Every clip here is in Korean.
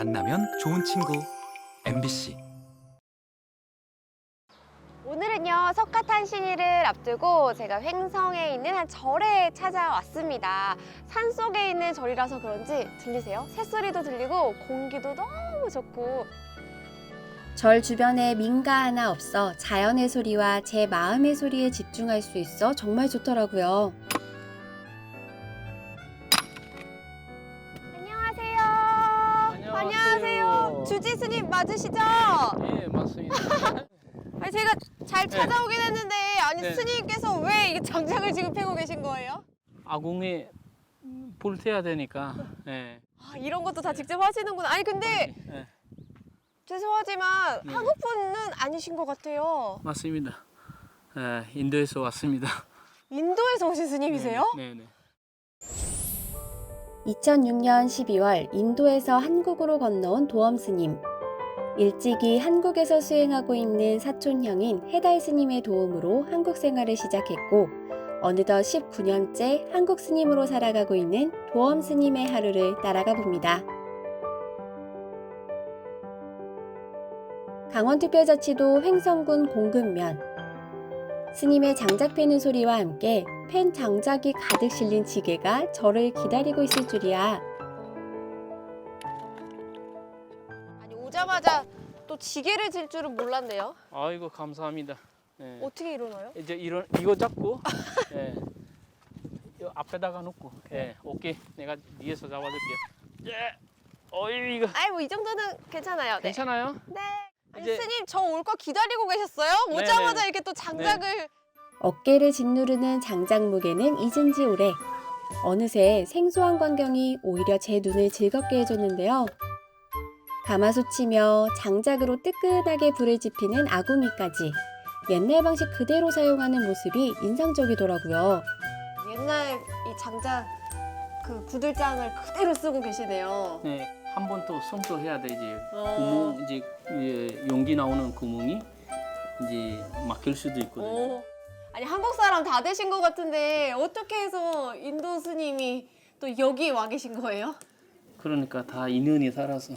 만나면 좋은 친구 MBC. 오늘은요, 석가탄신일을 앞두고 제가 횡성에 있는 한 절에 찾아왔습니다. 산속에 있는 절이라서 그런지 들리세요? 새소리도 들리고 공기도 너무 좋고. 절 주변에 민가 하나 없어 자연의 소리와 제 마음의 소리에 집중할 수 있어 정말 좋더라고요. 안녕하세요. 안녕하세요. 주지 스님 맞으시죠? 예, 맞습니다. 아니, 제가 잘 찾아오긴 했는데, 아니, 네. 스님께서 왜 이 장작을 지금 패고 계신 거예요? 아궁에 불 태야 되니까. 예. 아, 이런 것도 다 직접 하시는구나. 아니, 근데 예, 죄송하지만 네. 한국 분은 아니신 것 같아요. 맞습니다. 예, 인도에서 왔습니다. 인도에서 오신 스님이세요? 네, 네. 2006년 12월 인도에서 한국으로 건너온 도엄 스님. 일찍이 한국에서 수행하고 있는 사촌형인 해달 스님의 도움으로 한국 생활을 시작했고 어느덧 19년째 한국 스님으로 살아가고 있는 도엄 스님의 하루를 따라가 봅니다. 강원특별자치도 횡성군 공급면. 스님의 장작 패는 소리와 함께 팬 장작이 가득 실린 지게가 저를 기다리고 있을 줄이야. 아니, 오자마자 또 지게를 질 줄은 몰랐네요. 아이고, 감사합니다. 예. 어떻게 일어나요? 이제 이거 잡고, 예. 이 앞에다가 놓고, 예. 오케이. 내가 뒤에서 잡아줄게요. 예. 어이, 이거. 아이, 뭐 이 정도는 괜찮아요. 네. 괜찮아요? 네. 아니, 이제- 스님 저 올 거 기다리고 계셨어요? 네, 오자마자 네. 이렇게 또 장작을. 어깨를 짓누르는 장작 무게는 잊은 지 오래. 어느새 생소한 광경이 오히려 제 눈을 즐겁게 해줬는데요. 가마솥이며 장작으로 뜨끈하게 불을 지피는 아궁이까지 옛날 방식 그대로 사용하는 모습이 인상적이더라고요. 옛날 이 장작 그 구들장을 그대로 쓰고 계시네요. 네. 한 번 더 성토해야 되지. 어. 구멍, 이제 용기 나오는 구멍이 이제 막힐 수도 있거든요. 오. 아니, 한국 사람 다 되신 것 같은데 어떻게 해서 인도 스님이 또 여기 와 계신 거예요? 그러니까 다 인연이 살아서.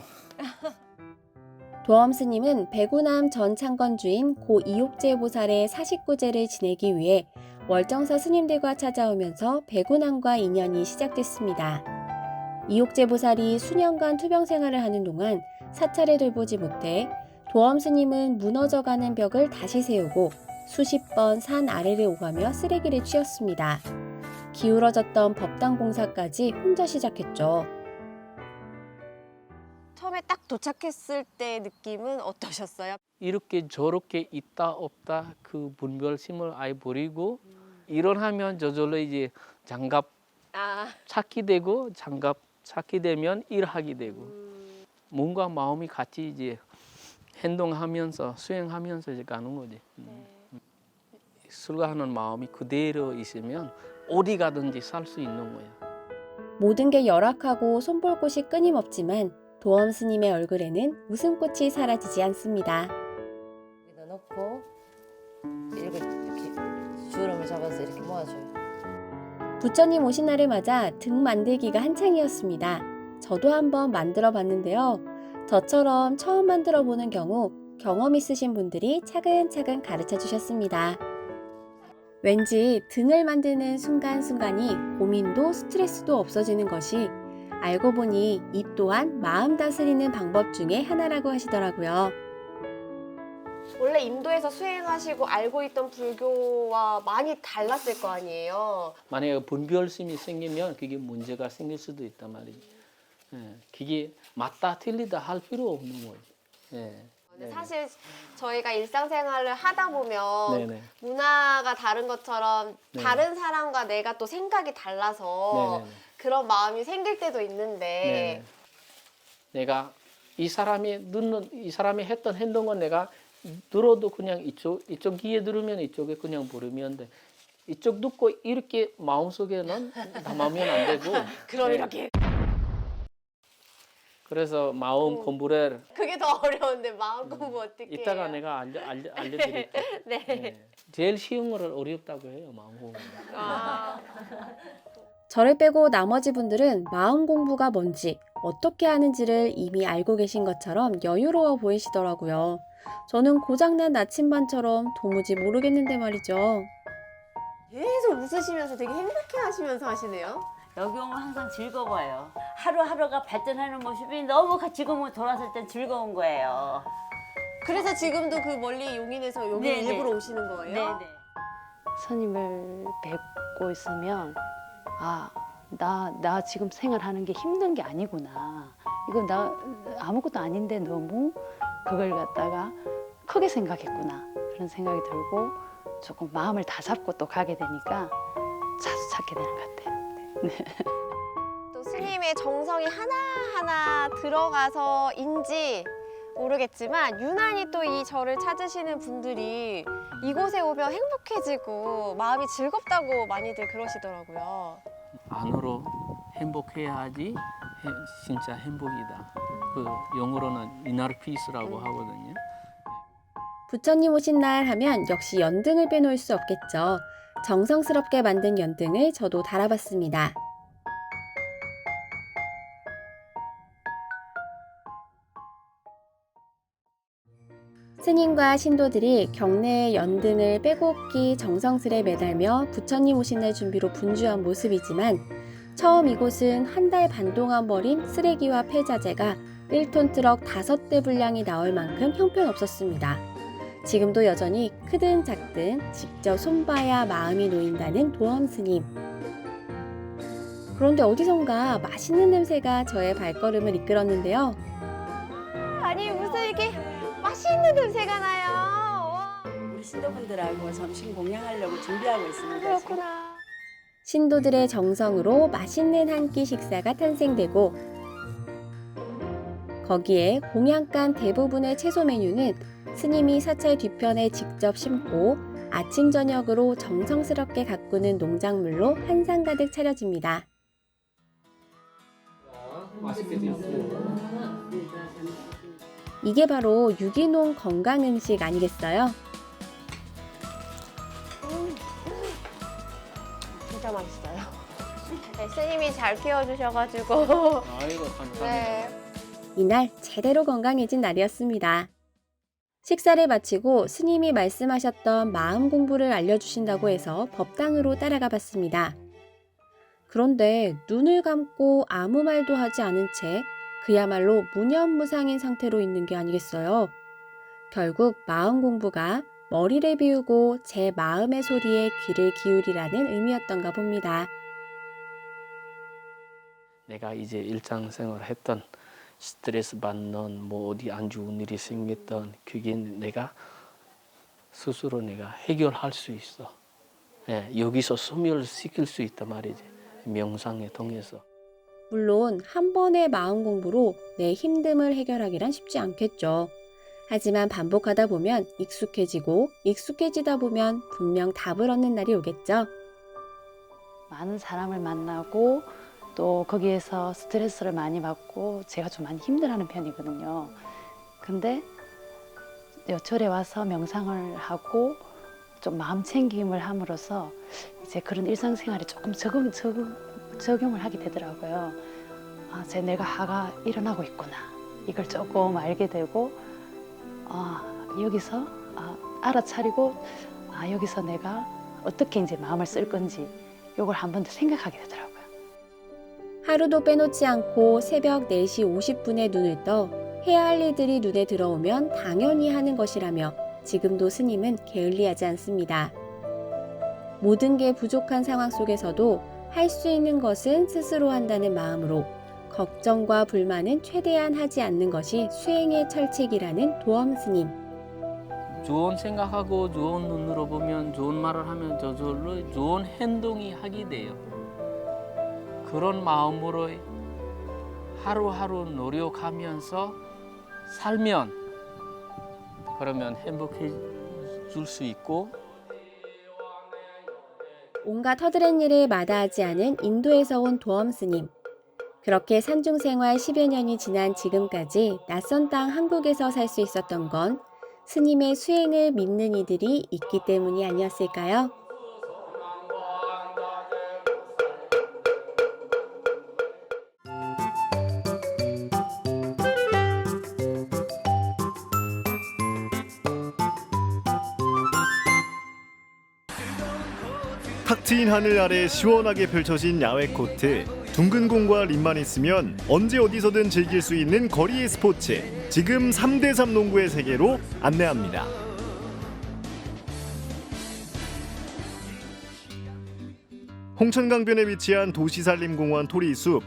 도엄 스님은 백우남 전 창건주인 고 이옥제 보살의 사식구제를 지내기 위해 월정사 스님들과 찾아오면서 백우남과 인연이 시작됐습니다. 이옥제 보살이 수년간 투병 생활을 하는 동안 사찰을 돌보지 못해 도엄 스님은 무너져가는 벽을 다시 세우고 수십 번 산 아래를 오가며 쓰레기를 치웠습니다. 기울어졌던 법당 공사까지 혼자 시작했죠. 처음에 딱 도착했을 때 느낌은 어떠셨어요? 이렇게 저렇게 있다 없다 그 분별심을 아예 버리고 일어나면 저절로 이제 장갑 아, 찾게 되고 장갑 찾게 되면 일하게 되고 몸과 마음이 같이 이제 행동하면서 수행하면서 이제 가는 거지. 술가하는 마음이 그대로 있으면 어디 가든지 살 수 있는 거야. 모든 게 열악하고 손볼 곳이 끊임없지만 도엄 스님의 얼굴에는 웃음꽃이 사라지지 않습니다. 여기다 넣고 이렇게 주름을 잡아서 이렇게 모아줘요. 부처님 오신 날을 맞아 등 만들기가 한창이었습니다. 저도 한번 만들어 봤는데요. 저처럼 처음 만들어 보는 경우 경험 있으신 분들이 차근차근 가르쳐 주셨습니다. 왠지 등을 만드는 순간순간이 고민도 스트레스도 없어지는 것이 알고 보니 이 또한 마음 다스리는 방법 중에 하나라고 하시더라고요. 원래 인도에서 수행하시고 알고 있던 불교와 많이 달랐을 거 아니에요? 만약에 분별심이 생기면 그게 문제가 생길 수도 있단 말이지. 예, 그게 맞다 틀리다 할 필요 없는 거지. 예. 근데 네네. 사실 저희가 일상생활을 하다 보면 네네. 문화가 다른 것처럼 네. 다른 사람과 내가 또 생각이 달라서 네네네. 그런 마음이 생길 때도 네네. 있는데 내가 이 사람이 했던 행동은 내가 들어도 그냥 이쪽 귀에 들으면 이쪽에 그냥 부르면 돼. 이쪽 듣고 이렇게 마음속에는 담으면 안 되고. 그럼 네. 이렇게 그래서 마음 공부를 그게 더 어려운데 마음 공부 어떻게 해요? 이따가 내가 알려드릴게요. 네. 네. 제일 쉬운 거를 어렵다고 해요, 마음 공부. 아, 저를 빼고 나머지 분들은 마음 공부가 뭔지, 어떻게 하는지를 이미 알고 계신 것처럼 여유로워 보이시더라고요. 저는 고장난 나침반처럼 도무지 모르겠는데 말이죠. 계속 웃으시면서 되게 행복해 하시면서 하시네요. 여기 오면 항상 즐거워요. 하루하루가 발전하는 모습이 너무 지금은 돌아설 땐 즐거운 거예요. 그래서 지금도 그 멀리 용인에서 여기 네네. 일부러 오시는 거예요? 네네. 스님을 뵙고 있으면 나 지금 생활하는 게 힘든 게 아니구나. 이거 나 아무것도 아닌데 너무 그걸 갖다가 크게 생각했구나. 그런 생각이 들고 조금 마음을 다잡고 또 가게 되니까 자주 찾게 되는 것 같아요. 또 스님의 정성이 하나하나 들어가서인지 모르겠지만 유난히 또 이 절을 찾으시는 분들이 이곳에 오면 행복해지고 마음이 즐겁다고 많이들 그러시더라고요. 안으로 행복해야지 진짜 행복이다. 그 영어로는 inner peace라고 하거든요. 부처님 오신 날 하면 역시 연등을 빼놓을 수 없겠죠. 정성스럽게 만든 연등을 저도 달아봤습니다. 스님과 신도들이 경내에 연등을 빼곡히 정성스레 매달며 부처님 오신 날 준비로 분주한 모습이지만 처음 이곳은 한 달 반 동안 버린 쓰레기와 폐자재가 1톤 트럭 5대 분량이 나올 만큼 형편없었습니다. 지금도 여전히 크든 작든 직접 손봐야 마음이 놓인다는 도엄 스님. 그런데 어디선가 맛있는 냄새가 저의 발걸음을 이끌었는데요. 아니 무슨 이렇게 맛있는 냄새가 나요. 와, 우리 신도분들하고 점심 공양하려고 준비하고 있습니다. 지금. 그렇구나. 신도들의 정성으로 맛있는 한 끼 식사가 탄생되고 거기에 공양간 대부분의 채소 메뉴는 스님이 사찰 뒤편에 직접 심고 아침 저녁으로 정성스럽게 가꾸는 농작물로 한상 가득 차려집니다. 맛있게 드세요. 이게 바로 유기농 건강 음식 아니겠어요? 진짜 맛있어요. 네, 스님이 잘 키워주셔가지고. 아이고 감사합니다. 네. 이날 제대로 건강해진 날이었습니다. 식사를 마치고 스님이 말씀하셨던 마음 공부를 알려주신다고 해서 법당으로 따라가 봤습니다. 그런데 눈을 감고 아무 말도 하지 않은 채 그야말로 무념무상인 상태로 있는 게 아니겠어요. 결국 마음 공부가 머리를 비우고 제 마음의 소리에 귀를 기울이라는 의미였던가 봅니다. 내가 이제 일상생활 했던 스트레스 받는 뭐 어디 안 좋은 일이 생겼던 그게 내가 스스로 내가 해결할 수 있어. 예, 여기서 소멸시킬 수 있단 말이지. 명상에 통해서. 물론 한 번의 마음 공부로 내 힘듦을 해결하기란 쉽지 않겠죠. 하지만 반복하다 보면 익숙해지고 익숙해지다 보면 분명 답을 얻는 날이 오겠죠. 많은 사람을 만나고 또 거기에서 스트레스를 많이 받고 제가 좀 많이 힘들어하는 편이거든요. 근데 절에 와서 명상을 하고 좀 마음 챙김을 함으로써 이제 그런 일상생활에 조금 적용을 하게 되더라고요. 내가 하가 일어나고 있구나. 이걸 조금 알게 되고 여기서 알아차리고 여기서 내가 어떻게 이제 마음을 쓸 건지 이걸 한 번 더 생각하게 되더라고요. 하루도 빼놓지 않고 새벽 4시 50분에 눈을 떠 해야 할 일들이 눈에 들어오면 당연히 하는 것이라며 지금도 스님은 게을리하지 않습니다. 모든 게 부족한 상황 속에서도 할 수 있는 것은 스스로 한다는 마음으로 걱정과 불만은 최대한 하지 않는 것이 수행의 철칙이라는 도엄 스님. 좋은 생각하고 좋은 눈으로 보면 좋은 말을 하면 저절로 좋은 행동이 하게 돼요. 그런 마음으로 하루하루 노력하면서 살면 그러면 행복해질 수 있고 온갖 허드렛 일을 마다하지 않은 인도에서 온 도엄 스님. 그렇게 산중생활 10여 년이 지난 지금까지 낯선 땅 한국에서 살 수 있었던 건 스님의 수행을 믿는 이들이 있기 때문이 아니었을까요? 탁 트인 하늘 아래 시원하게 펼쳐진 야외 코트. 둥근 공과 림만 있으면 언제 어디서든 즐길 수 있는 거리의 스포츠. 지금 3대3 농구의 세계로 안내합니다. 홍천강변에 위치한 도시산림공원 토리숲.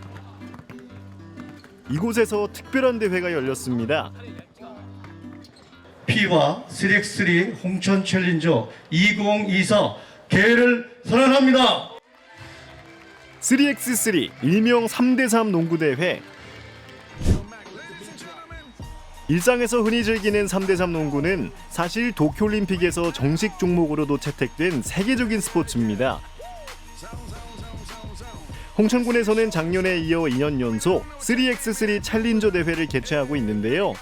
이곳에서 특별한 대회가 열렸습니다. 피바 3x3 홍천 챌린저 2024 개회를 선언합니다. 3x3 일명 3대3 농구대회. 일상에서 흔히 즐기는 3대3 농구는 사실 도쿄올림픽에서 정식 종목으로도 채택된 세계적인 스포츠입니다. 홍천군에서는 작년에 이어 2년 연속 3x3 챌린저 대회를 개최하고 있는데요.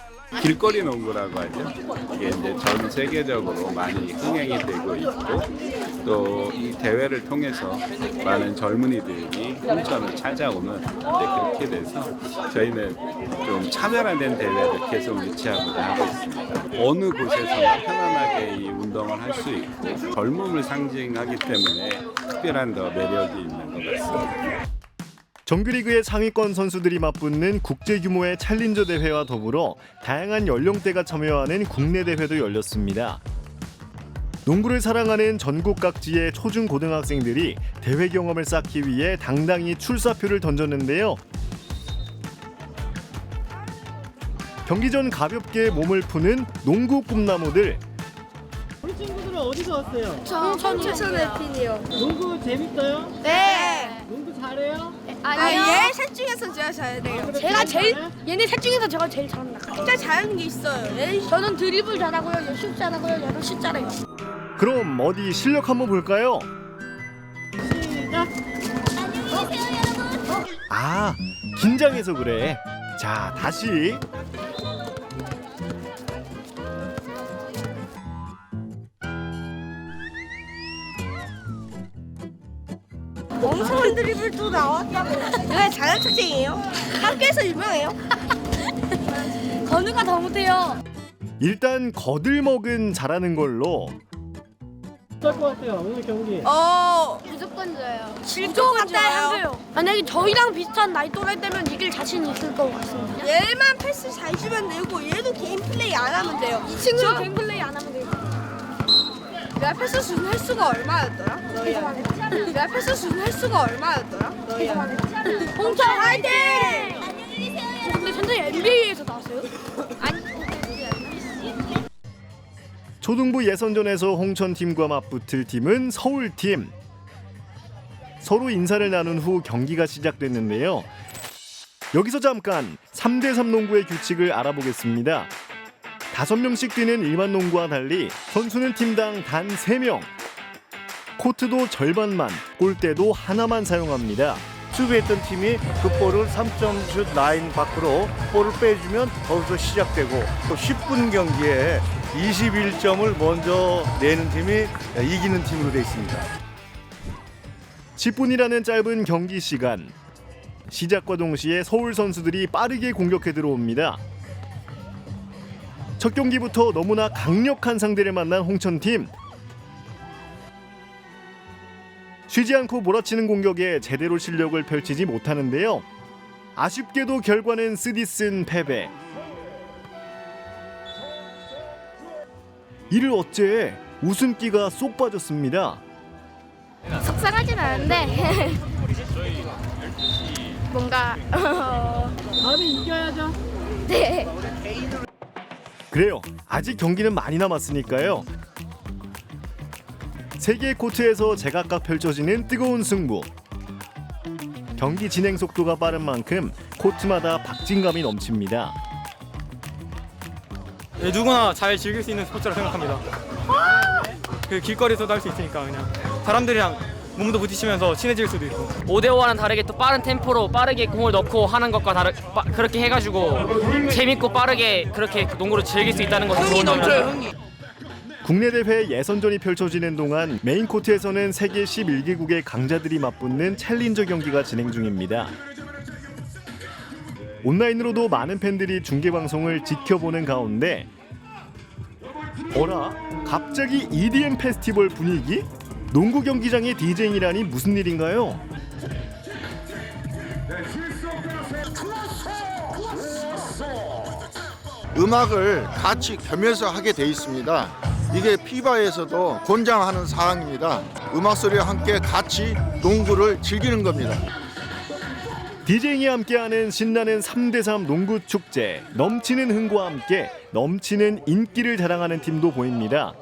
길거리 농구라고 하죠. 이게 이제 전 세계적으로 많이 흥행이 되고 있고 또 이 대회를 통해서 많은 젊은이들이 홍천을 찾아오는 그렇게 돼서 저희는 좀 차별화된 대회를 계속 유치하고자 하고 있습니다. 어느 곳에서나 편안하게 이 운동을 할 수 있고 젊음을 상징하기 때문에 특별한 더 매력이 있는 것 같습니다. 정규리그의 상위권 선수들이 맞붙는 국제 규모의 챌린저 대회와 더불어 다양한 연령대가 참여하는 국내 대회도 열렸습니다. 농구를 사랑하는 전국 각지의 초중고등학생들이 대회 경험을 쌓기 위해 당당히 출사표를 던졌는데요. 경기 전 가볍게 몸을 푸는 농구 꿈나무들. 우리 친구들은 어디서 왔어요? 저 청춘 LP이요. 농구 재밌어요? 네. 농구 잘해요? 얘 셋 중에서 제가 잘해요. 제가 제일 얘네 셋 중에서 제가 제일 잘한다. 진짜 잘하는 게 있어요. 저는 드리블 잘하고요, 얘 슛 잘하고요, 얘도 슛 잘해요. 그럼 어디 실력 한번 볼까요? 시작! 아, 긴장해서 그래. 자, 다시. 멍청한 드리블도 나왔다고. 내가 잘하는 특징이에요. 학교에서 유명해요. 건우가 더 못해요. 일단 거들먹은 잘하는 걸로. 어떨 것 같아요, 오늘 경기? 무조건 져요. 질 것 같아요. 만약에 저희랑 비슷한 나이 또래 때면 이길 자신 있을 것 같습니다. 얘만 패스 잘 주면 되고 얘도 게임 플레이 안 하면 돼요. 이 친구도 게임 플레이 안 하면 돼요. 내가 패스 준 횟수가 얼마였더라? 내가 패스 준 횟수가 얼마였더라? 홍천 화이팅! 근데 현재 NBA에서 나왔어요? 초등부 예선전에서 홍천팀과 맞붙을 팀은 서울팀. 서로 인사를 나눈 후 경기가 시작됐는데요. 여기서 잠깐 3대3 농구의 규칙을 알아보겠습니다. 5명씩 뛰는 일반 농구와 달리 선수는 팀당 단 3명. 코트도 절반만, 골대도 하나만 사용합니다. 수비했던 팀이 그 볼을 3점 슛 라인 밖으로 볼을 빼주면 거기서 시작되고 또 10분 경기에 21점을 먼저 내는 팀이 이기는 팀으로 되어 있습니다. 10분이라는 짧은 경기 시간. 시작과 동시에 서울 선수들이 빠르게 공격해 들어옵니다. 첫 경기부터 너무나 강력한 상대를 만난 홍천팀. 쉬지 않고 몰아치는 공격에 제대로 실력을 펼치지 못하는데요. 아쉽게도 결과는 쓰디쓴 패배. 이를 어째 웃음기가 쏙 빠졌습니다. 속상하진 않은데 뭔가 다음에 이겨야죠. 네. 그래요. 아직 경기는 많이 남았으니까요. 세 개의 코트에서 제각각 펼쳐지는 뜨거운 승부. 경기 진행 속도가 빠른 만큼 코트마다 박진감이 넘칩니다. 네, 누구나 잘 즐길 수 있는 스포츠라고 생각합니다. 그 길거리에서도 할 수 있으니까 그냥 사람들이랑 몸도 부딪히면서 친해질 수도 있고. 5대5와는 다르게 또 빠른 템포로 빠르게 공을 넣고 하는 것과 그렇게 해가지고 재밌고 빠르게 그렇게 농구를 즐길 수 있다는 것이 좋은 점이라서. 국내 대회 예선전이 펼쳐지는 동안 메인 코트에서는 세계 11개국의 강자들이 맞붙는 챌린저 경기가 진행 중입니다. 온라인으로도 많은 팬들이 중계방송을 지켜보는 가운데 어라? 갑자기 EDM 페스티벌 분위기? 농구 경기장의 디제잉이라니 무슨 일인가요? 음악을 같이 겸해서 하게 돼 있습니다. 이게 피바에서도 권장하는 사항입니다. 음악 소리와 함께 같이 농구를 즐기는 겁니다. 디제잉이 함께하는 신나는 3대3 농구 축제. 넘치는 흥과 함께 넘치는 인기를 자랑하는 팀도 보입니다.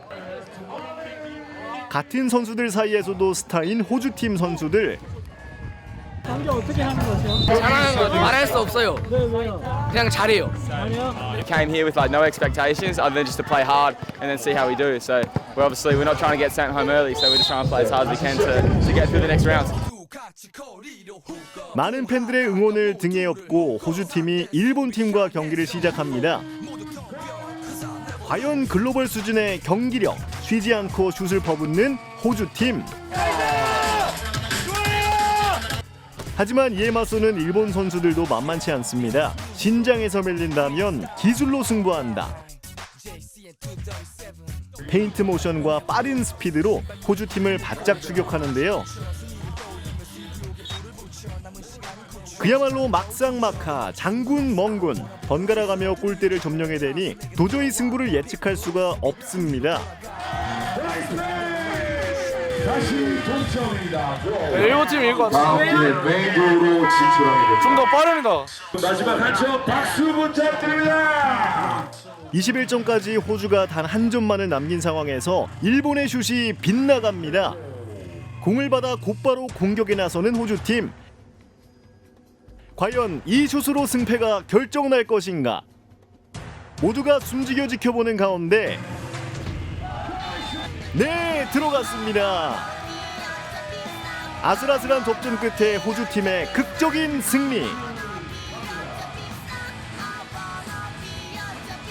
같은 선수들 사이에서도 스타인 호주팀 선수들. 경기 어떻게 하는 거죠? 잘하는 거 말할 수 없어요. 네, 왜요? 그냥 잘해요. 잘해요? Came here with like no expectations other than just to play hard and then see how we do. So we're not trying to get sent home early. So we're just trying to play as hard as we can to get through the next round. 많은 팬들의 응원을 등에 업고 호주팀이 일본팀과 경기를 시작합니다. 과연 글로벌 수준의 경기력, 쉬지 않고 슛을 퍼붓는 호주팀. 하지만 이에 맞서는 일본 선수들도 만만치 않습니다. 신장에서 밀린다면 기술로 승부한다. 페인트 모션과 빠른 스피드로 호주팀을 바짝 추격하는데요. 그야말로 막상막하, 장군 멍군, 번갈아가며 골대를 점령해대니 도저히 승부를 예측할 수가 없습니다. 일본팀이 이길 것 같아요. 좀 더 빠릅니다. 마지막 한 점 박수 부탁드립니다. 21점까지 호주가 단 한 점만을 남긴 상황에서 일본의 슛이 빗나갑니다. 공을 받아 곧바로 공격에 나서는 호주팀. 과연 이 슛으로 승패가 결정날 것인가? 모두가 숨지겨 지켜보는 가운데 네, 들어갔습니다. 아슬아슬한 접전 끝에 호주팀의 극적인 승리.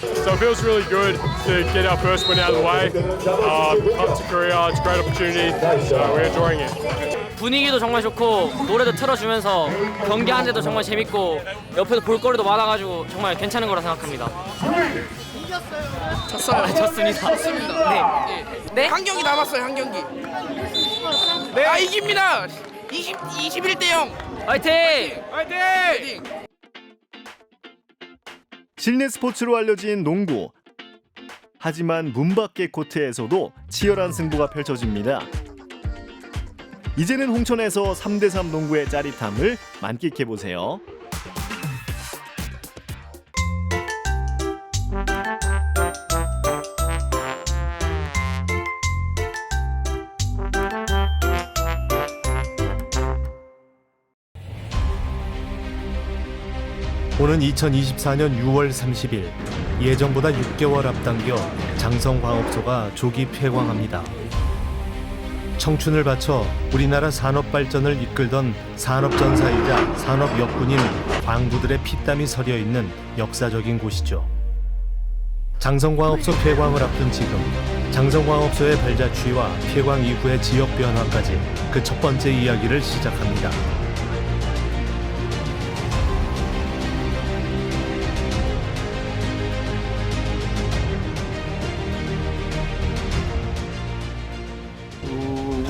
So it feels really good to get our first win out of the way. Up to Korea, it's a great opportunity. So we're enjoying it. 분위기도 정말 좋고 노래도 틀어주면서 경기하는데도 정말 재밌고 옆에서 볼거리도 많아가지고 정말 괜찮은 거라 생각합니다. 졌습니다. 네? 한 경기 남았어요. 한 경기. 네. 아 이깁니다. 21대 0. 화이팅! 화이팅! 실내 스포츠로 알려진 농구. 하지만 문 밖의 코트에서도 치열한 승부가 펼쳐집니다. 이제는 홍천에서 3대3 농구의 짜릿함을 만끽해보세요. 오는 2024년 6월 30일 예정보다 6개월 앞당겨 장성광업소가 조기 폐광합니다. 청춘을 바쳐 우리나라 산업 발전을 이끌던 산업전사이자 산업 역군인 광부들의 피땀이 서려 있는 역사적인 곳이죠. 장성광업소 폐광을 앞둔 지금 장성광업소의 발자취와 폐광 이후의 지역 변화까지 그 첫 번째 이야기를 시작합니다.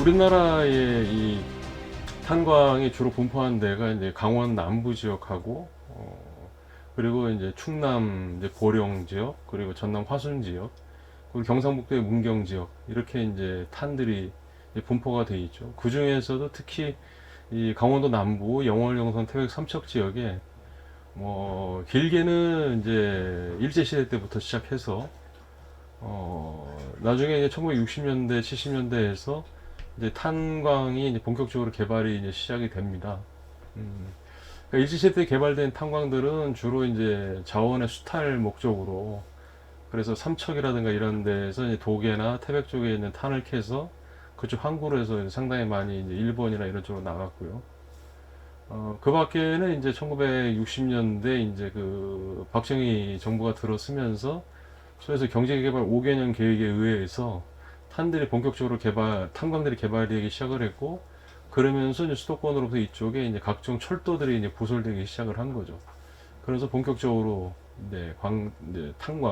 우리나라의 이 탄광이 주로 분포한 데가 이제 강원 남부 지역하고 그리고 이제 충남 이제 보령 지역, 그리고 전남 화순 지역, 그리고 경상북도의 문경 지역, 이렇게 이제 탄들이 이제 분포가 돼 있죠. 그 중에서도 특히 이 강원도 남부 영월, 영선, 태백, 삼척 지역에 뭐 길게는 이제 일제 시대 때부터 시작해서 나중에 이제 1960년대, 70년대에서 이제 탄광이 이제 본격적으로 개발이 이제 시작이 됩니다. 그러니까 일제시대 때 개발된 탄광들은 주로 이제 자원의 수탈 목적으로, 그래서 삼척이라든가 이런 데서 이제 도계나 태백 쪽에 있는 탄을 캐서 그쪽 항구로에서 상당히 많이 이제 일본이나 이런 쪽으로 나갔고요. 그 밖에는 이제 1960년대 이제 그 박정희 정부가 들어서면서 소에서 경제개발 5개년 계획에 의해서 탄광들이 개발되기 시작을 했고, 그러면서 이제 수도권으로부터 이쪽에 이제 각종 철도들이 이제 부설되기 시작을 한 거죠. 그래서 본격적으로 이제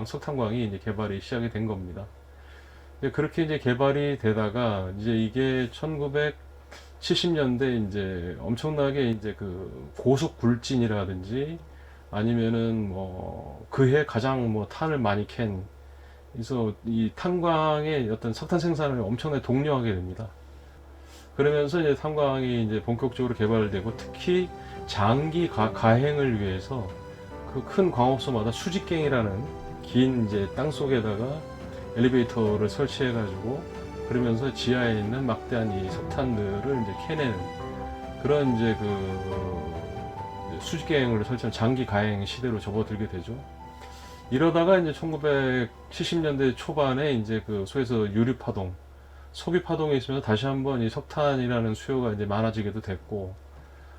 석탄광이 이제 개발이 시작이 된 겁니다. 그렇게 이제 개발이 되다가 이제 이게 1970년대 이제 엄청나게 이제 그 고속 굴진이라든지 아니면은 뭐 그해 가장 뭐 탄을 많이 그래서 이 탄광의 어떤 석탄 생산을 엄청나게 독려하게 됩니다. 그러면서 이제 탄광이 이제 본격적으로 개발되고, 특히 장기 가행을 위해서 그 큰 광업소마다 수직갱이라는 긴 이제 땅 속에다가 엘리베이터를 설치해 가지고, 그러면서 지하에 있는 막대한 이 석탄들을 이제 캐내는 그런 이제 그 수직갱을 설치한 장기 가행 시대로 접어들게 되죠. 이러다가 이제 1970년대 초반에 이제 그 소에서 유리 파동, 석유 파동이 있으면서 다시 한번 이 석탄이라는 수요가 이제 많아지게도 됐고,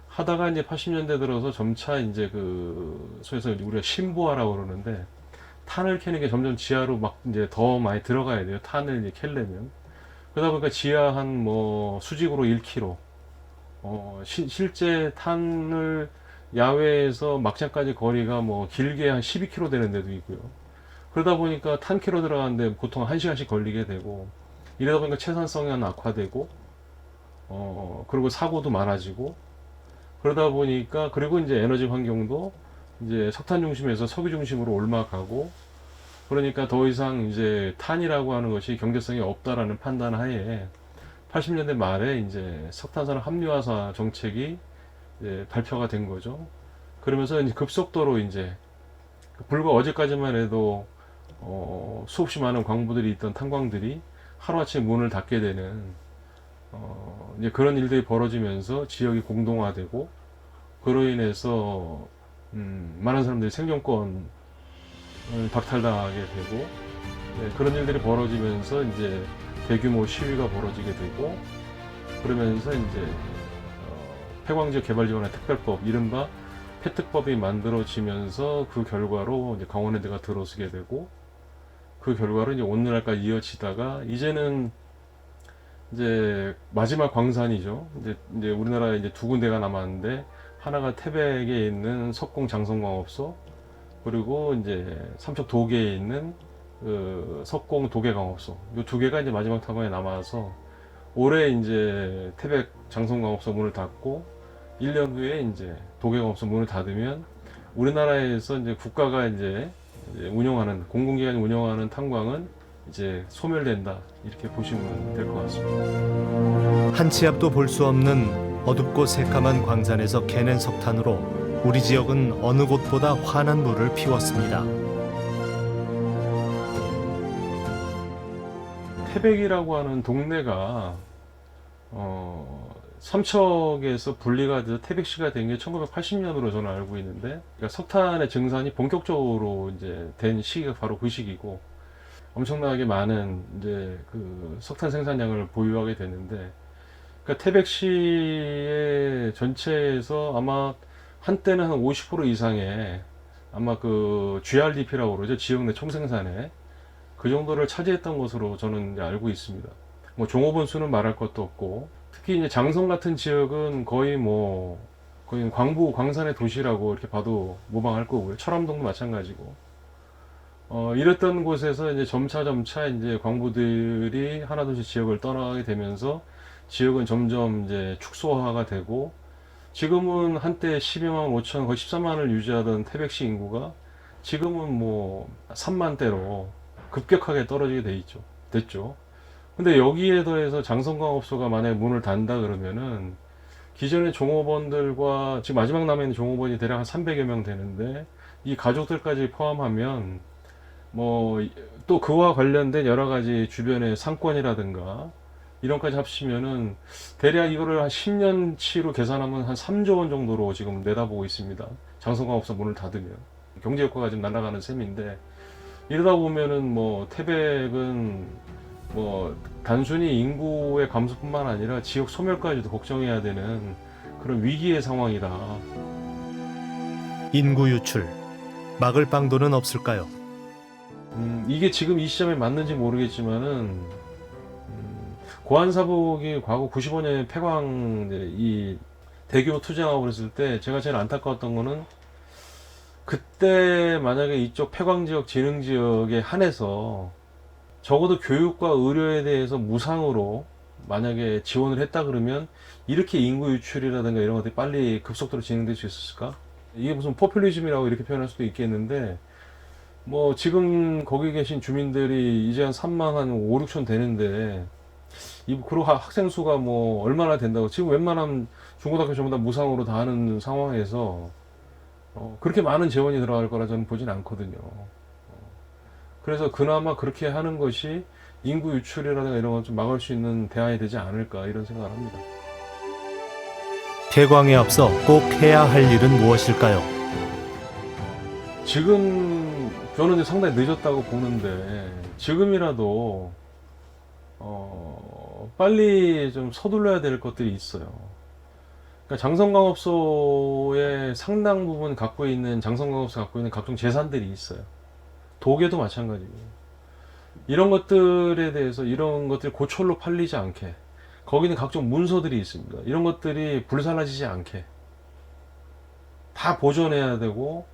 하다가 이제 80년대 들어서 점차 이제 그 소에서 우리가 신부화라고 그러는데, 탄을 캐는 게 점점 지하로 막 이제 더 많이 들어가야 돼요. 탄을 이제 캘려면. 그러다 보니까 지하 한 뭐 수직으로 1km, 실제 탄을 야외에서 막장까지 거리가 뭐 길게 한 12km 되는 데도 있고요. 그러다 보니까 탄 캐러 들어가는데 보통 1시간씩 걸리게 되고, 이러다 보니까 채산성이 악화되고, 그리고 사고도 많아지고, 그러다 보니까, 그리고 이제 에너지 환경도 이제 석탄 중심에서 석유 중심으로 올라가고, 그러니까 더 이상 이제 탄이라고 하는 것이 경제성이 없다라는 판단 하에 80년대 말에 이제 석탄산업 합리화사 정책이 이제 발표가 된 거죠. 그러면서 이제 급속도로 이제 불과 어제까지만 해도 수없이 많은 광부들이 있던 탄광들이 하루아침에 문을 닫게 되는 이제 그런 일들이 벌어지면서 지역이 공동화되고, 그로 인해서 많은 사람들이 생존권을 박탈당하게 되고, 그런 일들이 벌어지면서 이제 대규모 시위가 벌어지게 되고, 그러면서 이제 폐광지역 개발지원의 특별법, 이른바 폐특법이 만들어지면서 그 결과로 이제 강원랜드가 들어서게 되고, 그 결과로 이제 오늘날까지 이어지다가 이제는 이제 마지막 광산이죠. 이제 우리나라에 이제 두 군데가 남았는데, 하나가 태백에 있는 석공 장성광업소, 그리고 이제 삼척 도계에 있는 그 석공 도계광업소, 이 두 개가 이제 마지막 탄광에 남아서 올해 이제 태백 장성광업소 문을 닫고 1년 후에 이제 도계광업소 문을 닫으면 우리나라에서 이제 국가가 이제 운영하는, 공공기관이 운영하는 탄광은 이제 소멸된다, 이렇게 보시면 될 것 같습니다. 한 치 앞도 볼 수 없는 어둡고 새까만 광산에서 캐낸 석탄으로 우리 지역은 어느 곳보다 환한 불을 피웠습니다. 태백이라고 하는 동네가 삼척에서 분리가 돼서 태백시가 된 게 1980년으로 저는 알고 있는데, 그러니까 석탄의 증산이 본격적으로 이제 된 시기가 바로 그 시기고, 엄청나게 많은 이제 그 석탄 생산량을 보유하게 됐는데, 그러니까 태백시의 전체에서 아마 한때는 한 50% 이상의 아마 그 GRDP라고 그러죠. 지역 내 총생산의 그 정도를 차지했던 것으로 저는 이제 알고 있습니다. 뭐 종업원 수는 말할 것도 없고, 특히 이제 장성 같은 지역은 거의 광부 광산의 도시라고 이렇게 봐도 무방할 거고요. 철암동도 마찬가지고. 이랬던 곳에서 이제 점차 이제 광부들이 하나둘씩 지역을 떠나게 되면서 지역은 점점 이제 축소화가 되고, 지금은 한때 12만 5천, 거의 13만을 유지하던 태백시 인구가 지금은 뭐 3만대로 급격하게 떨어지게 됐죠. 근데 여기에 더해서 장성광업소가 만약에 문을 단다 그러면은 기존의 종업원들과 지금 마지막 남아있는 종업원이 대략 한 300여 명 되는데, 이 가족들까지 포함하면 뭐 또 그와 관련된 여러 가지 주변의 상권이라든가 이런까지 합치면은 대략 이거를 한 10년치로 계산하면 한 3조 원 정도로 지금 내다보고 있습니다. 장성광업소 문을 닫으면 경제 효과가 지금 날아가는 셈인데, 이러다 보면은 뭐 태백은 뭐 단순히 인구의 감소뿐만 아니라 지역 소멸까지도 걱정해야 되는 그런 위기의 상황이다. 인구 유출, 막을 방도는 없을까요? 이게 지금 이 시점에 맞는지 모르겠지만은 고안사복이 과거 95년 폐광 이 대규모 투쟁하고 그랬을 때 제가 제일 안타까웠던 거는 그때 만약에 이쪽 폐광지역, 진흥지역에 한해서 적어도 교육과 의료에 대해서 무상으로 만약에 지원을 했다 그러면 이렇게 인구 유출이라든가 이런 것들이 빨리 급속도로 진행될 수 있었을까? 이게 무슨 포퓰리즘이라고 이렇게 표현할 수도 있겠는데 뭐 지금 거기 계신 주민들이 이제 한 3만 한 5, 6천 되는데 그리고 학생 수가 뭐 얼마나 된다고 지금 웬만하면 중고등학교 전부 다 무상으로 다 하는 상황에서 그렇게 많은 재원이 들어갈 거라 저는 보진 않거든요. 그래서 그나마 그렇게 하는 것이 인구 유출이라든가 이런 걸 좀 막을 수 있는 대안이 되지 않을까 이런 생각을 합니다. 폐광에 앞서 꼭 해야 할 일은 무엇일까요? 지금 저는 이제 상당히 늦었다고 보는데 지금이라도 빨리 좀 서둘러야 될 것들이 있어요. 그러니까 장성광업소의 상당 부분 장성광업소 갖고 있는 각종 재산들이 있어요. 도계도 마찬가지고 이런 것들에 대해서 이런 것들이 고철로 팔리지 않게 거기는 각종 문서들이 있습니다. 이런 것들이 불사라지지 않게 다 보존해야 되고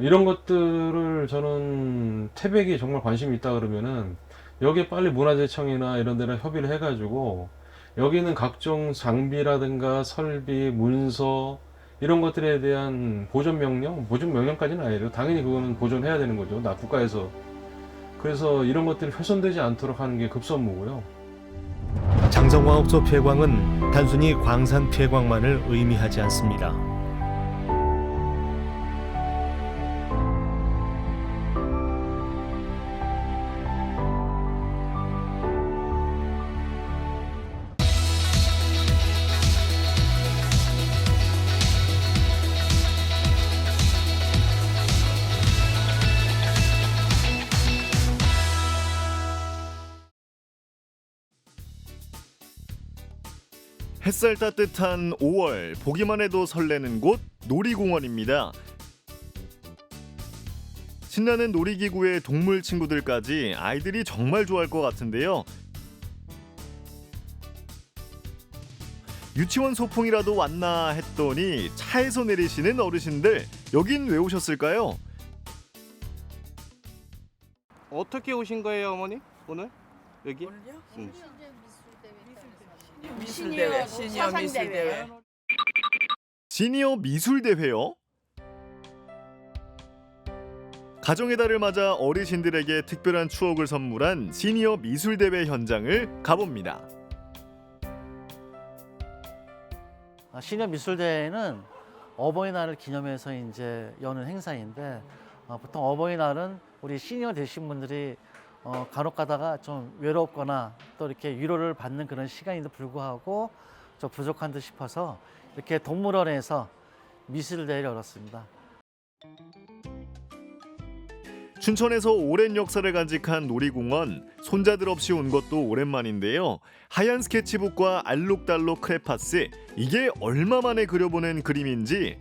이런 것들을 저는 태백이 정말 관심이 있다 그러면은 여기에 빨리 문화재청이나 이런 데랑 협의를 해가지고 여기는 각종 장비라든가 설비, 문서 이런 것들에 대한 보존 명령까지는 아니에요. 당연히 그거는 보존해야 되는 거죠. 국가에서. 그래서 이런 것들이 훼손되지 않도록 하는 게 급선무고요. 장성광업소 폐광은 단순히 광산 폐광만을 의미하지 않습니다. 햇살 따뜻한 5월, 보기만 해도 설레는 곳 놀이공원입니다. 신나는 놀이기구의 동물 친구들까지 아이들이 정말 좋아할 것 같은데요. 유치원 소풍이라도 왔나 했더니 차에서 내리시는 어르신들, 여긴 왜 오셨을까요? 어떻게 오신 거예요, 어머니? 오늘? 여기? 오늘요? 응. 미술대회, 시니어 미술대회. 시니어 미술대회요? 가정의 달을 맞아 어르신들에게 특별한 추억을 선물한 시니어 미술대회 현장을 가봅니다. 시니어 미술대회는 어버이날을 기념해서 이제 여는 행사인데 보통 어버이날은 우리 시니어 되신 분들이 간혹 가다가 좀 외롭거나 또 이렇게 위로를 받는 그런 시간인데 불구하고 좀 부족한 듯 싶어서 이렇게 동물원에서 미술대회를 열었습니다. 춘천에서 오랜 역사를 간직한 놀이공원, 손자들 없이 온 것도 오랜만인데요. 하얀 스케치북과 알록달록 크레파스, 이게 얼마 만에 그려보는 그림인지.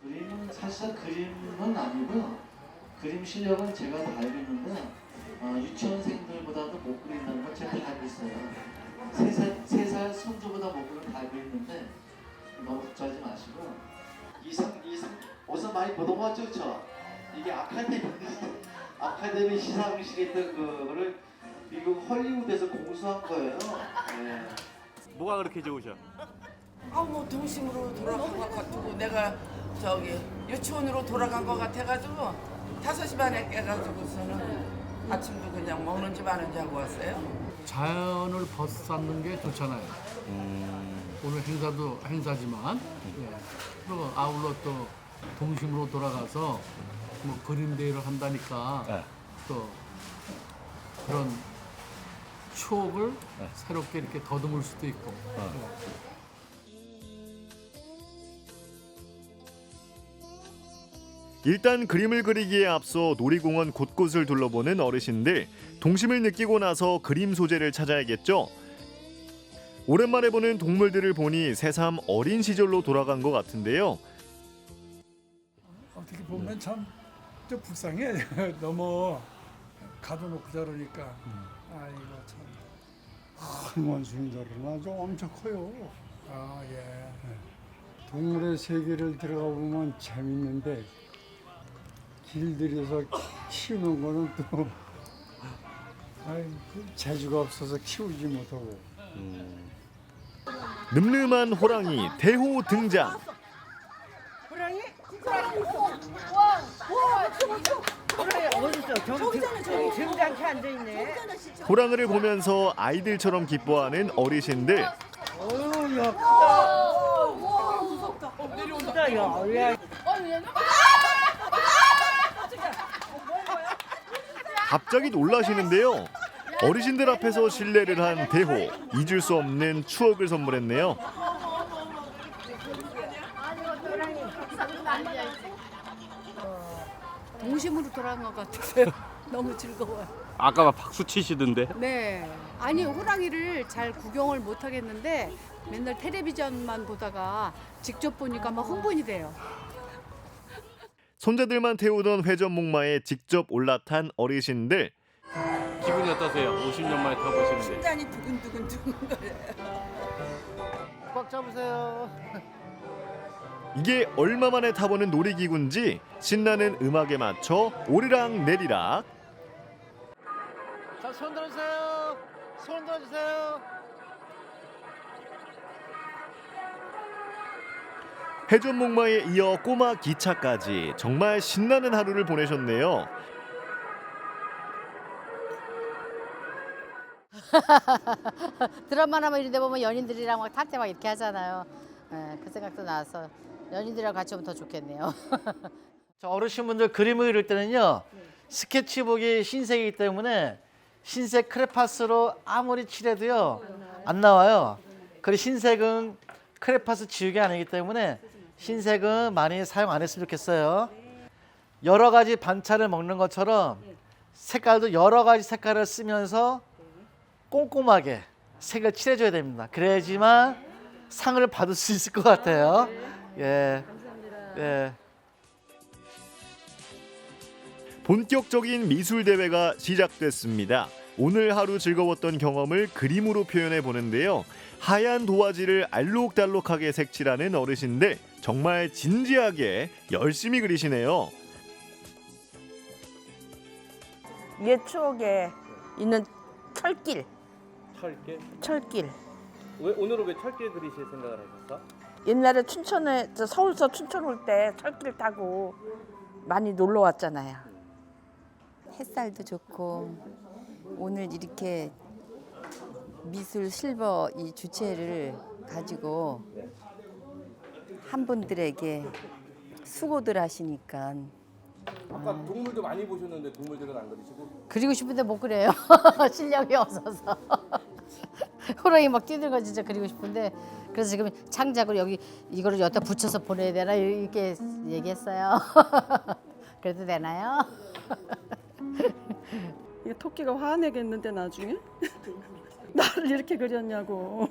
그림은 사실상 그림은 아니고요. 그림 실력은 제가 다 알고 있는데 유치원생들보다도 못 그린다는 건 제가 다 알고 있어요. 3살 손주보다 못 그리는 다 알고 있는데 너무 걱정하지 마시고 이상 어디서 많이 보던 거 같죠? 그렇죠? 이게 아카데미 시상식에 있던 그거를 미국 헐리우드에서 공수한 거예요. 네. 뭐가 그렇게 좋으셔? 뭐 동심으로 돌아간 것 같고 내가 유치원으로 돌아간 것 같아가지고 5시 반에 깨가지고서는 아침도 그냥 먹는지 마는지 하고 왔어요. 자연을 벗삼는 게 좋잖아요. 오늘 행사도 행사지만 그리고 아울러 또 동심으로 돌아가서 뭐 그림 대회를 한다니까 또 그런 추억을 새롭게 이렇게 더듬을 수도 있고. 일단 그림을 그리기에 앞서 놀이공원 곳곳을 둘러보는 어르신들. 동심을 느끼고 나서 그림 소재를 찾아야겠죠. 오랜만에 보는 동물들을 보니 새삼 어린 시절로 돌아간 것 같은데요. 어떻게 보면 참 좀 불쌍해. 너무 가둬놓고 저러니까. 아이고 참. 큰 원숭이들은 아주 엄청 커요. 아 예. 동물의 세계를 들어가 보면 재밌는데 길들여서 키우는 거는 또 재주가 없어서 키우지 못하고. 늠름한 호랑이 대호 등장. 호랑이? 어딨어? 저기 등장케 앉아있네. 호랑이를 보면서 아이들처럼 기뻐하는 어르신들. 어휴, 야, 크다. 무섭다. 내려온다, 야. 갑자기 놀라시는데요. 어르신들 앞에서 실례를 한 대호. 잊을 수 없는 추억을 선물했네요. 동심으로 돌아간 것 같아요. 너무 즐거워요. 아까 막 박수 치시던데. 네. 아니 호랑이를 잘 구경을 못 하겠는데 맨날 텔레비전만 보다가 직접 보니까 막 흥분이 돼요. 손자들만 태우던 회전목마에 직접 올라탄 어르신들. 기분이 어떠세요? 50년 만에 타보시는데. 심장이 두근두근 거려요. 꽉 잡으세요. 이게 얼마 만에 타보는 놀이기구인지 신나는 음악에 맞춰 오르락 내리락. 자, 손 들어주세요. 손 들어주세요. 회전목마에 이어 꼬마 기차까지 정말 신나는 하루를 보내셨네요. 드라마나 뭐 이런 데 보면 연인들이랑 막 탈 때 막 이렇게 하잖아요. 네, 그 생각도 나서 연인들이랑 같이 오면 더 좋겠네요. 저 어르신분들 그림을 그릴 때는요. 스케치북이 흰색이기 때문에 흰색 크레파스로 아무리 칠해도요. 안 나와요. 그리고 흰색은 크레파스 지우개 아니기 때문에 흰색은 많이 사용 안 했으면 좋겠어요. 여러 가지 반찬을 먹는 것처럼 색깔도 여러 가지 색깔을 쓰면서 꼼꼼하게 색을 칠해줘야 됩니다. 그래야지만 상을 받을 수 있을 것 같아요. 예. 예. 본격적인 미술 대회가 시작됐습니다. 오늘 하루 즐거웠던 경험을 그림으로 표현해 보는데요. 하얀 도화지를 알록달록하게 색칠하는 어르신들 정말 진지하게 열심히 그리시네요. 옛 추억에 있는 철길. 철길? 철길. 오늘은 왜 철길 그리실 생각을 하셨어? 옛날에 춘천에 서울서 춘천 올 때 철길 타고 많이 놀러 왔잖아요. 햇살도 좋고 오늘 이렇게 미술 실버 이 주체를 가지고 한 분들에게 수고들 하시니까 아까 동물도 많이 보셨는데 동물들은 안 그리시고? 그리고 싶은데 못 그려요. 실력이 없어서. 호랑이 막 뛰는 거 진짜 그리고 싶은데 그래서 지금 창작으로 여기 이거를 여기다 붙여서 보내야 되나 이렇게 얘기했어요. 그래도 되나요? 이 토끼가 화내겠는데 나중에? 나를 이렇게 그렸냐고.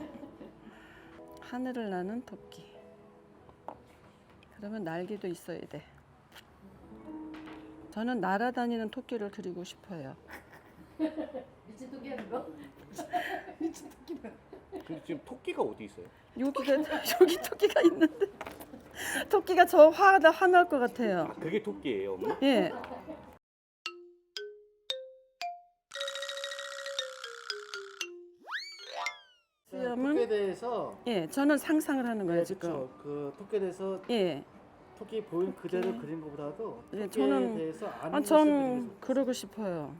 하늘을 나는 토끼. 그러면 날개도 있어야 돼. 저는 날아다니는 토끼를 그리고 싶어요. 미친 토끼 하는 거? 미친 토끼는. 근데 지금 토끼가 어디 있어요? 여기 토끼가 있는데 토끼가 저 화날 것 같아요. 아, 그게 토끼예요, 어머니? 예. 토끼에 대해서 예, 저는 상상을 하는 거예요, 네, 지금. 그렇죠. 그 토끼에 대해서 예. 토끼 보인 그대로 그린 것보다도 예, 토끼에 저는 대해서 아는 것을 전 그러고 싶어요.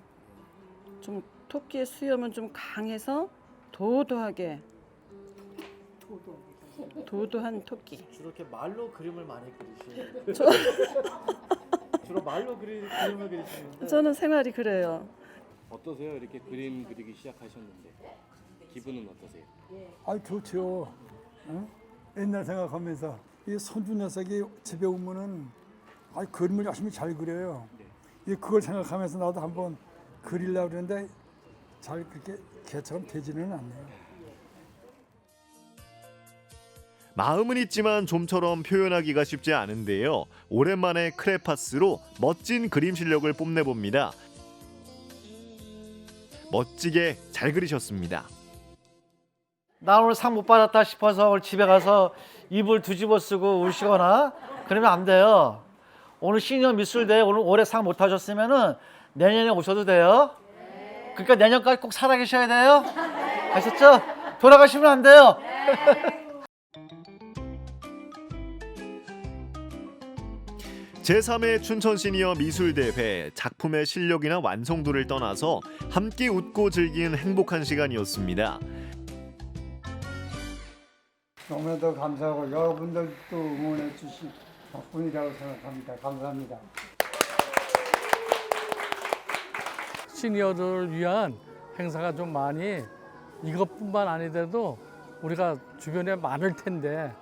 좀 토끼의 수염은 좀 강해서 도도하게. 도도한 토끼. 주로 이렇게 말로 그림을 많이 그리시는. 저- 주로 말로 그림을 그리시는데. 저는 생활이 그래요. 어떠세요? 이렇게 그림 그리기 시작하셨는데 기분은 어떠세요? 아 좋죠. 어? 옛날 생각하면서 이 손주 녀석이 집에 오면은 아, 그림을 열심히 잘 그려요. 그걸 생각하면서 나도 한번 그리려고 그랬는데 잘 그렇게 걔처럼 되지는 않네요. 마음은 있지만 좀처럼 표현하기가 쉽지 않은데요. 오랜만에 크레파스로 멋진 그림 실력을 뽐내봅니다. 멋지게 잘 그리셨습니다. 나 오늘 상 못 받았다 싶어서 오늘 집에 가서 이불 뒤집어 쓰고 우시거나 그러면 안 돼요. 오늘 시니어 미술대회 오늘 올해 상 못 타셨으면은 내년에 오셔도 돼요. 그러니까 내년까지 꼭 살아계셔야 돼요. 아셨죠? 돌아가시면 안 돼요. 제3회 춘천 시니어 미술대회 작품의 실력이나 완성도를 떠나서 함께 웃고 즐기는 행복한 시간이었습니다. 너무나도 감사하고 여러분들도 응원해 주신 덕분이라고 생각합니다. 감사합니다. 시니어들을 위한 행사가 좀 많이 이것뿐만 아니더라도 우리가 주변에 많을 텐데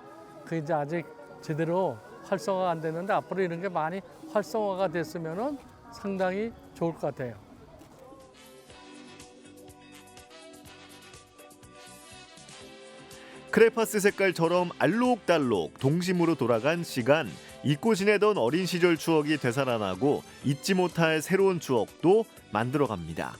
그 이제 아직 제대로 활성화가 안 되는데 앞으로 이런 게 많이 활성화가 됐으면은 상당히 좋을 것 같아요. 크레파스 색깔처럼 알록달록 동심으로 돌아간 시간, 잊고 지내던 어린 시절 추억이 되살아나고 잊지 못할 새로운 추억도 만들어갑니다.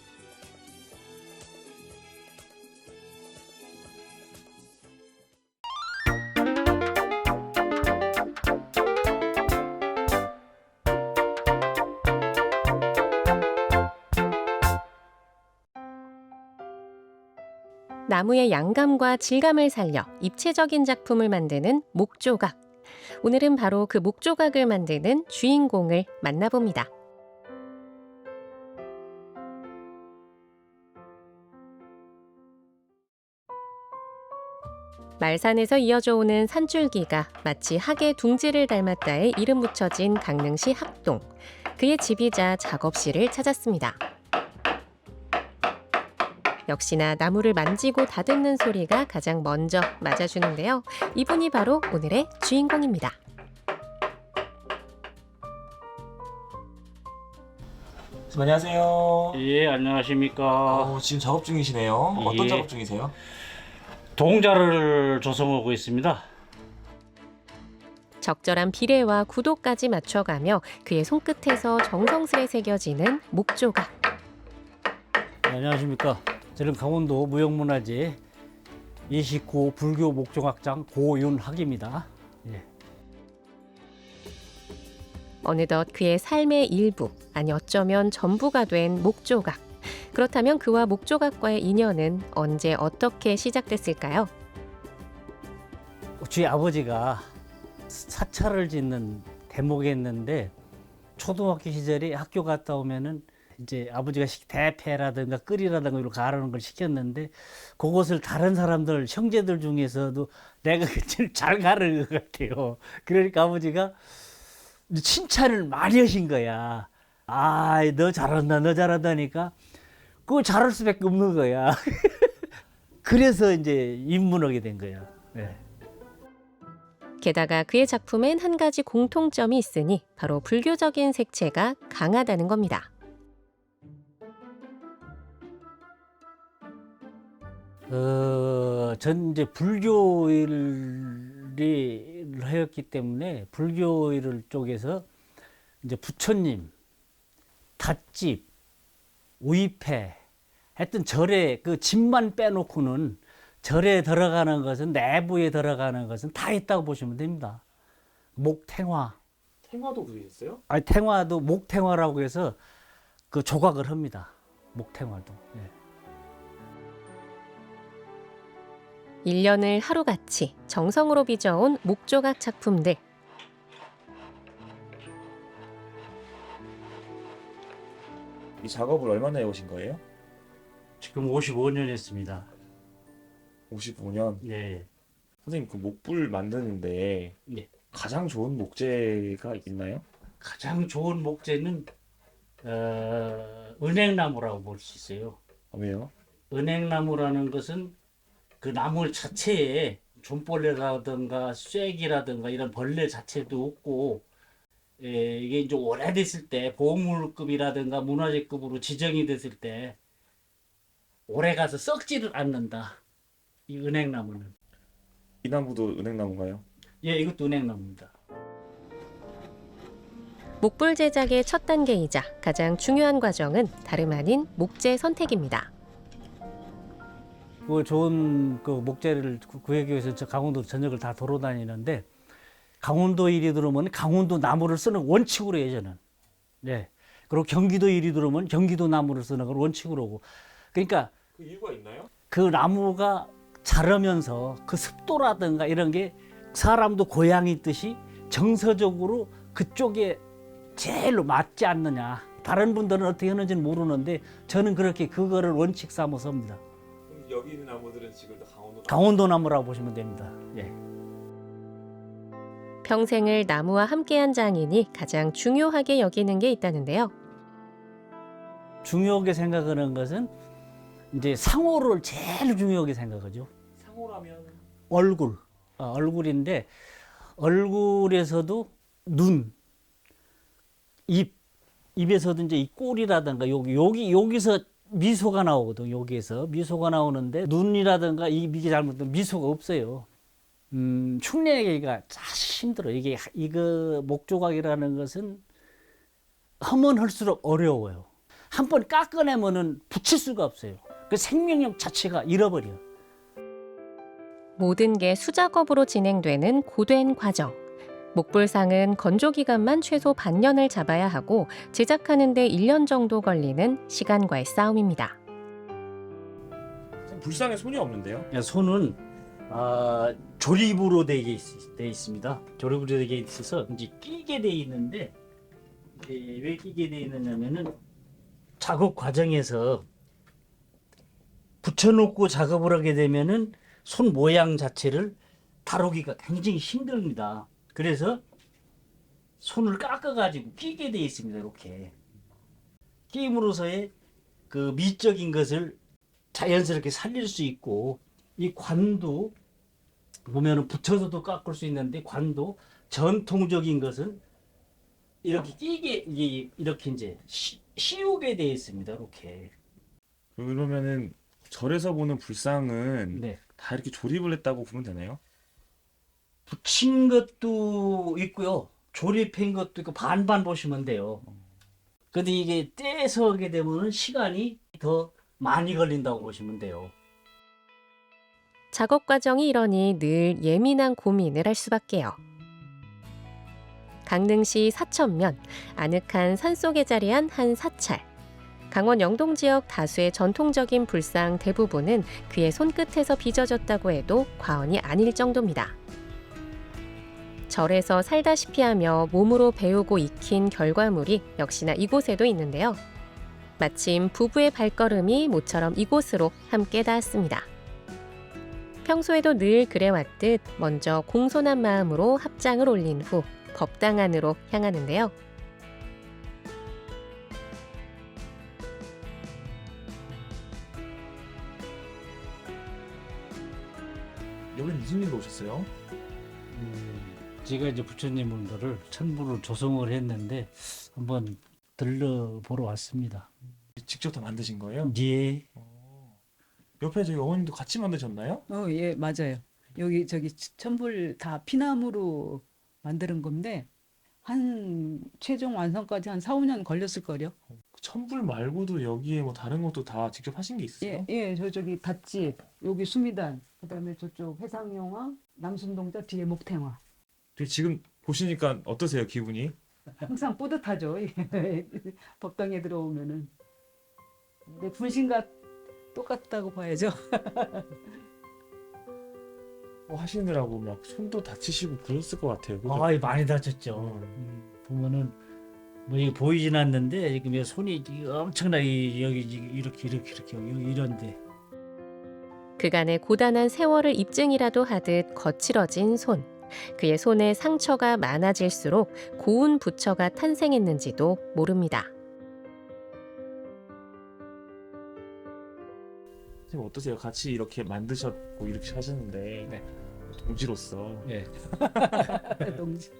나무의 양감과 질감을 살려 입체적인 작품을 만드는 목조각. 오늘은 바로 그 목조각을 만드는 주인공을 만나봅니다. 말산에서 이어져 오는 산줄기가 마치 학의 둥지를 닮았다에 이름 붙여진 강릉시 학동. 그의 집이자 작업실을 찾았습니다. 역시나 나무를 만지고 다듬는 소리가 가장 먼저 맞아주는데요. 이분이 바로 오늘의 주인공입니다. 안녕하세요. 예, 안녕하십니까. 지금 작업 중이시네요. 어떤 예. 작업 중이세요? 동자를 조성하고 있습니다. 적절한 비례와 구도까지 맞춰가며 그의 손끝에서 정성스레 새겨지는 목조각. 네, 안녕하십니까. 저는 강원도 무형문화재 29 불교 목조각장 고윤학입니다. 예. 어느덧 그의 삶의 일부, 아니 어쩌면 전부가 된 목조각. 그렇다면 그와 목조각과의 인연은 언제 어떻게 시작됐을까요? 저희 아버지가 사찰을 짓는 대목이었는데 초등학교 시절에 학교 갔다 오면은 이제 아버지가 대패라든가 끓이라든가 이런 가르는 걸 시켰는데 그것을 다른 사람들 형제들 중에서도 내가 제일 잘 가르는 것 같아요. 그러니까 아버지가 칭찬을 많이 하신 거야. 아, 너 잘한다, 너 잘한다니까 그거 잘할 수밖에 없는 거야. 그래서 이제 입문하게 된 거야. 네. 게다가 그의 작품엔 한 가지 공통점이 있으니 바로 불교적인 색채가 강하다는 겁니다. 전 이제 불교를 하였기 때문에 불교 쪽에서 이제 부처님, 닷집, 우입회, 하여튼 절에 그 집만 빼놓고는 절에 들어가는 것은 내부에 들어가는 것은 다 있다고 보시면 됩니다. 목탱화. 탱화도 그리셨어요? 아니 탱화도 목탱화라고 해서 그 조각을 합니다. 목탱화도. 예. 1년을 하루같이 정성으로 빚어온 목조각 작품들. 이 작업을 얼마나 해오신 거예요? 지금 55년 했습니다. 55년? 네. 선생님 그 목불 만드는데 네. 가장 좋은 목재가 있나요? 가장 좋은 목재는 은행나무라고 볼 수 있어요. 왜요? 은행나무라는 것은 그 나무 자체에 존벌레라든가 쐐기라든가 이런 벌레 자체도 없고 이게 이제 오래됐을 때 보물급이라든가 문화재급으로 지정이 됐을 때 오래 가서 썩지를 않는다. 이 은행나무는. 이 나무도 은행나무인가요? 예, 이것도 은행나무입니다. 목불 제작의 첫 단계이자 가장 중요한 과정은 다름 아닌 목재 선택입니다. 그 좋은 그 목재를 구하기 위해서 저 강원도 전역을 다 돌아다니는데 강원도 일이 들어오면 강원도 나무를 쓰는 원칙으로 해요, 저는. 네. 그리고 경기도 일이 들어오면 경기도 나무를 쓰는 걸 원칙으로 하고. 그러니까 그 이유가 있나요? 그 나무가 자라면서 그 습도라든가 이런 게 사람도 고향이 있듯이 정서적으로 그쪽에 제일로 맞지 않느냐. 다른 분들은 어떻게 하는지는 모르는데 저는 그렇게 그거를 원칙 삼아서 합니다. 여기 있는 나무들은 지금 다 강원도 나무라고 보시면 됩니다. 예. 평생을 나무와 함께한 장인이 가장 중요하게 여기는 게 있다는데요. 중요하게 생각하는 것은 이제 상호를 제일 중요하게 생각하죠. 상호라면 얼굴. 얼굴인데 얼굴에서도 눈, 입에서도 이제 이 꼴이라든가 여기서 미소가 나오거든. 여기에서 미소가 나오는데 눈이라든가 입이 잘못되면 미소가 없어요. 흉내내기가 사실 힘들어. 이거 목조각이라는 것은 하면 할수록 어려워요. 한 번 깎아내면은 붙일 수가 없어요. 그 생명력 자체가 잃어버려. 모든 게 수작업으로 진행되는 고된 과정. 목불상은 건조 기간만 최소 반년을 잡아야 하고 제작하는 데 1년 정도 걸리는 시간과의 싸움입니다. 불상에 손이 없는데요? 손은 조립으로 되어 있습니다. 조립으로 되어 있어서 이제 끼게 되어 있는데 왜 끼게 되어 있느냐면은 작업 과정에서 붙여놓고 작업을 하게 되면은 손 모양 자체를 다루기가 굉장히 힘듭니다. 그래서 손을 깎아가지고 끼게 되어 있습니다. 이렇게 끼임으로서의 그 미적인 것을 자연스럽게 살릴 수 있고, 이 관도 보면은 붙여서도 깎을 수 있는데 관도 전통적인 것은 이렇게 끼게 이렇게 이제 씌우게 되어 있습니다. 이렇게. 그러면은 절에서 보는 불상은 네. 다 이렇게 조립을 했다고 보면 되나요? 붙인 것도 있고요. 조립한 것도 있고 반반 보시면 돼요. 근데 이게 떼서 하게 되면 시간이 더 많이 걸린다고 보시면 돼요. 작업 과정이 이러니 늘 예민한 고민을 할 수밖에요. 강릉시 사천면, 아늑한 산속에 자리한 한 사찰. 강원 영동 지역 다수의 전통적인 불상 대부분은 그의 손끝에서 빚어졌다고 해도 과언이 아닐 정도입니다. 절에서 살다시피 하며 몸으로 배우고 익힌 결과물이 역시나 이곳에도 있는데요. 마침 부부의 발걸음이 모처럼 이곳으로 함께 닿았습니다. 평소에도 늘 그래왔듯 먼저 공손한 마음으로 합장을 올린 후 법당 안으로 향하는데요. 여기는 무슨 일로 오셨어요? 제가 이제 부처님들을 천부를 조성을 했는데 한번 들러보러 왔습니다. 직접 다 만드신 거예요? 예. 옆에 저희 어머님도 같이 만드셨나요? 예, 맞아요. 여기 저기 천불 다 피나무로 만드는 건데 한 최종 완성까지 한 4, 5년 걸렸을 거요. 천불 말고도 여기에 뭐 다른 것도 다 직접 하신 게 있으세요? 예, 저기 닷집, 여기 수미단, 그다음에 저쪽 회상용화, 남순동자 뒤에 목탱화. 지금 보시니까 어떠세요, 기분이? 항상 뿌듯하죠. 법당에 들어오면은. 근데 불신과 똑같다고 봐야죠. 하시느라고 막 손도 다치시고 그랬을 것 같아요. 그죠? 많이 다쳤죠. 보면은 뭐 이게 보이진 않는데 지금 손이 엄청나게 여기 이렇게 여기 이런데. 그간의 고단한 세월을 입증이라도 하듯 거칠어진 손. 그의 손에 상처가 많아질수록 고운 부처가 탄생했는지도 모릅니다. 선생님 어떠세요? 같이 이렇게 만드셨고 이렇게 하셨는데 동지로서 예. 동지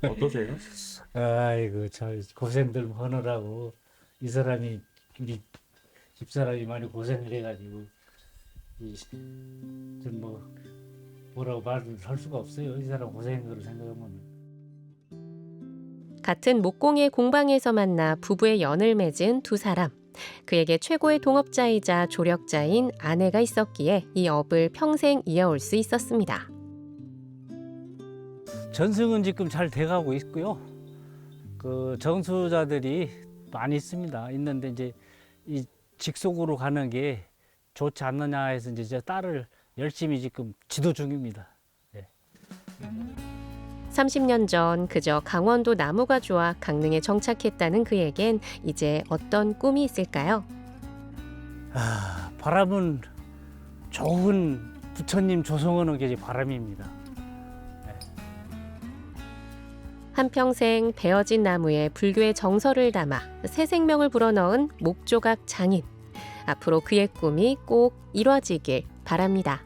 어떠세요? 아이고 참 고생들 하느라고 이 사람이 우리 집사람이 많이 고생을 해가지고 좀 뭐라고 말을 할 수가 없어요. 이 사람 고생한 거를 생각하면. 같은 목공의 공방에서 만나 부부의 연을 맺은 두 사람. 그에게 최고의 동업자이자 조력자인 아내가 있었기에 이 업을 평생 이어올 수 있었습니다. 전승은 지금 잘 돼가고 있고요. 그 정수자들이 많이 있습니다. 이제 이 직속으로 가는 게 좋지 않느냐 해서 이제 제 딸을 열심히 지금 지도 중입니다. 예. 30년 전 그저 강원도 나무가 좋아 강릉에 정착했다는 그에겐 이제 어떤 꿈이 있을까요? 바람은 좋은 부처님 조성하는 게 바람입니다. 한평생 베어진 나무에 불교의 정서를 담아 새 생명을 불어넣은 목조각 장인. 앞으로 그의 꿈이 꼭 이뤄지길 바랍니다.